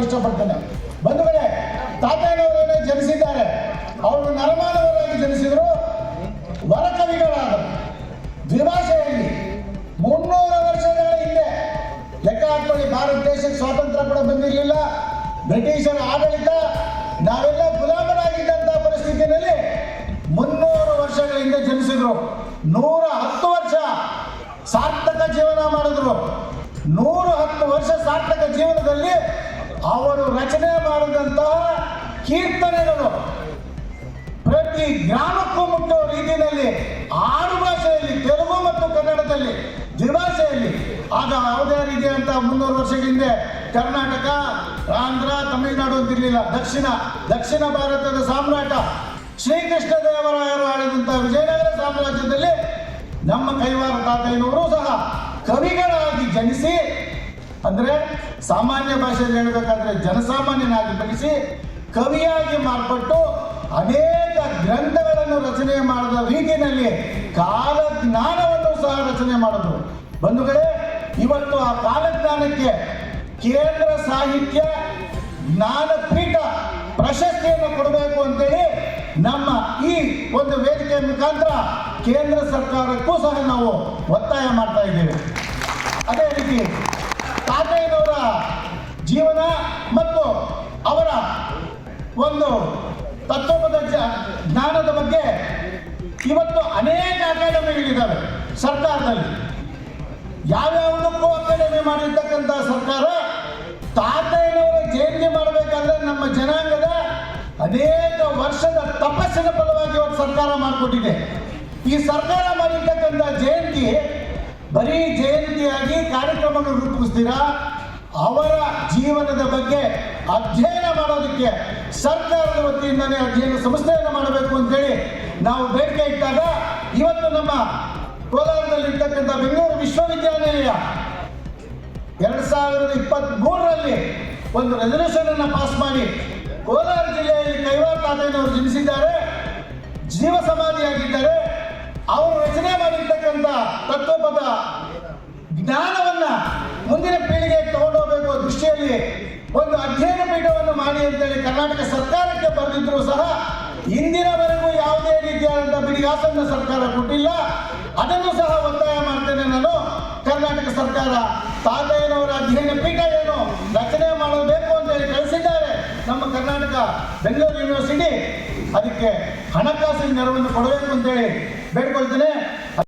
ಇಷ್ಟಪಡ್ತೇನೆ. ಬಂಧುಗಳೇ, ತಾತಯ್ಯನವರನ್ನೇ ಜನಿಸಿದ್ದಾರೆ. ಅವರು ನರಮಾನವರಾಗಿ ಜನಿಸಿದರು, ವರಕವಿಗಳಾದರು. ದ್ವಿಭಾಷೆಯಲ್ಲಿ 300 ವರ್ಷಗಳ ಹಿಂದೆ ಲೆಕ್ಕ ಹಾಕೊಳ್ಳಿ. ಭಾರತ ದೇಶಕ್ಕೆ ಸ್ವಾತಂತ್ರ್ಯ ಕೂಡ ಬಂದಿರಲಿಲ್ಲ, ಬ್ರಿಟಿಷರ ಆಡಳಿತ, ನಾವೆಲ್ಲ ಗುಲಾಮರಾಗಿದ್ದಂತಹ ಪರಿಸ್ಥಿತಿಯಲ್ಲಿ 300 ವರ್ಷಗಳ ಹಿಂದೆ ಜನಿಸಿದ್ರು. 110 ವರ್ಷ ಸಾರ್ಥಕ ಜೀವನ ಮಾಡಿದ್ರು. 110 ವರ್ಷ ಸಾರ್ಥಕ ಜೀವನದಲ್ಲಿ ಅವರು ರಚನೆ ಮಾಡಿದಂತಹ ಕೀರ್ತನೆಗಳು ಪ್ರತಿ ಗ್ರಾಮಕ್ಕೂ ಮುಟ್ಟುವ ರೀತಿಯಲ್ಲಿ 6 ಭಾಷೆಯಲ್ಲಿ, ತೆಲುಗು ಮತ್ತು ಕನ್ನಡದಲ್ಲಿ, ದ್ವಿಭಾಷೆಯಲ್ಲಿ. ಆಗ ಯಾವುದೇ ರೀತಿಯಂತಹ 300 ವರ್ಷಗಳ ಹಿಂದೆ ಕರ್ನಾಟಕ, ಆಂಧ್ರ, ತಮಿಳುನಾಡು ಅಂತಿರಲಿಲ್ಲ. ದಕ್ಷಿಣ ಭಾರತದ ಸಾಮ್ರಾಟ ಶ್ರೀಕೃಷ್ಣ ದೇವರಾಯರು ಆಳಿದಂತಹ ವಿಜಯನಗರ ಸಾಮ್ರಾಜ್ಯದಲ್ಲಿ ನಮ್ಮ ಕೈವಾರ ತಾತಯ್ಯನವರು ಸಹ ಕವಿಗಳಾಗಿ ಜನಿಸಿ, ಅಂದರೆ ಸಾಮಾನ್ಯ ಭಾಷೆಯಲ್ಲಿ ಹೇಳಬೇಕಾದ್ರೆ ಜನಸಾಮಾನ್ಯನಾಗಿ ಬಲಿಸಿ ಕವಿಯಾಗಿ ಮಾರ್ಪಟ್ಟು ಅನೇಕ ಗ್ರಂಥಗಳನ್ನು ರಚನೆ ಮಾಡಿದ ರೀತಿಯಲ್ಲಿ ಕಾಲಜ್ಞಾನವನ್ನು ಸಹ ರಚನೆ ಮಾಡಿದ್ರು. ಬಂಧುಗಳೇ, ಇವತ್ತು ಆ ಕಾಲಜ್ಞಾನಕ್ಕೆ ಕೇಂದ್ರ ಸಾಹಿತ್ಯ ಜ್ಞಾನಪೀಠ ಪ್ರಶಸ್ತಿಯನ್ನು ಕೊಡಬೇಕು ಅಂತೇಳಿ ನಮ್ಮ ಈ ಒಂದು ವೇದಿಕೆಯ ಮುಖಾಂತರ ಕೇಂದ್ರ ಸರ್ಕಾರಕ್ಕೂ ಸಹ ನಾವು ಒತ್ತಾಯ ಮಾಡ್ತಾ ಇದ್ದೇವೆ. ಅದೇ ರೀತಿ ತಾತಯ್ಯನವರ ಜೀವನ ಮತ್ತು ಅವರ ಒಂದು ತತ್ವದ ಜ್ಞಾನದ ಬಗ್ಗೆ ಇವತ್ತು ಅನೇಕ ಅಕಾಡೆಮಿಗಳಿದ್ದಾವೆ ಸರ್ಕಾರದಲ್ಲಿ. ಯಾವ್ಯಾವುದಕ್ಕೂ ಅಕಾಡೆಮಿ ಮಾಡಿರ್ತಕ್ಕಂಥ ಸರ್ಕಾರ ತಾತಯ್ಯನವರ ಜಯಂತಿ ಮಾಡಬೇಕಾದ್ರೆ ನಮ್ಮ ಜನಾಂಗದ ಅನೇಕ ವರ್ಷದ ತಪಸ್ಸಿನ ಫಲವಾಗಿ ಇವತ್ತು ಸರ್ಕಾರ ಮಾಡಿಕೊಟ್ಟಿದೆ. ಈ ಸರ್ಕಾರ ಮಾಡಿರ್ತಕ್ಕಂಥ ಜಯಂತಿ ಬರೀ ಜಯಂತಿಯಾಗಿ ಕಾರ್ಯಕ್ರಮಗಳು ರೂಪಿಸ್ತೀರಾ, ಅವರ ಜೀವನದ ಬಗ್ಗೆ ಅಧ್ಯಯನ ಮಾಡೋದಕ್ಕೆ ಸರ್ಕಾರದ ವತಿಯಿಂದಲೇ ಅಧ್ಯಯನ ಸಂಸ್ಥೆಯನ್ನು ಮಾಡಬೇಕು ಅಂತೇಳಿ ನಾವು ಬೇಡಿಕೆ ಇಟ್ಟಾಗ ಇವತ್ತು ನಮ್ಮ ಕೋಲಾರದಲ್ಲಿರ್ತಕ್ಕಂಥ ಬೆಂಗಳೂರು ವಿಶ್ವವಿದ್ಯಾನಿಲಯ 2023ರಲ್ಲಿ ಒಂದು ರೆಸಲ್ಯೂಷನ್ ಅನ್ನು ಪಾಸ್ ಮಾಡಿ ಕೋಲಾರ ಜಿಲ್ಲೆಯಲ್ಲಿ ಕೈವಾರ ತಾತಯ್ಯನವರು ಜನಿಸಿದ್ದಾರೆ, ಜೀವ ಸಮಾಧಿಯಾಗಿದ್ದಾರೆ. ಅವರು ರಚನೆ ಮಾಡಿರ್ತಕ್ಕಂಥ ತತ್ವಪದ ಜ್ಞಾನವನ್ನ ಮುಂದಿನ ಪೀಳಿಗೆಗೆ ತಗೊಂಡೋಗ್ಬೇಕು ದೃಷ್ಟಿಯಲ್ಲಿ ಒಂದು ಅಧ್ಯಯನ ಪೀಠವನ್ನು ಮಾಡಿ ಅಂತೇಳಿ ಕರ್ನಾಟಕ ಸರ್ಕಾರಕ್ಕೆ ಬರೆದಿದ್ರು ಸಹ ಇಂದಿನವರೆಗೂ ಯಾವುದೇ ರೀತಿಯಾದಂತಹ ಬಿಡಿಗಾಸನ್ನು ಸರ್ಕಾರ ಕೊಟ್ಟಿಲ್ಲ. ಅದನ್ನು ಸಹ ಒತ್ತಾಯ ಮಾಡ್ತೇನೆ ನಾನು. ಕರ್ನಾಟಕ ಸರ್ಕಾರ ತಾತಯ್ಯನವರ ಅಧ್ಯಯನ ಪೀಠ ಏನು ರಚನೆ ಮಾಡಬೇಕು ಅಂತೇಳಿ ಕಳಿಸಿದ್ದಾರೆ ನಮ್ಮ ಕರ್ನಾಟಕ ಬೆಂಗಳೂರು ಯೂನಿವರ್ಸಿಟಿ. ಅದಕ್ಕೆ ಹಣಕಾಸಿನ ನೆರವನ್ನು ಕೊಡಬೇಕು ಅಂತೇಳಿ ಬೇಡ್ಕೊಳ್ತೇನೆ.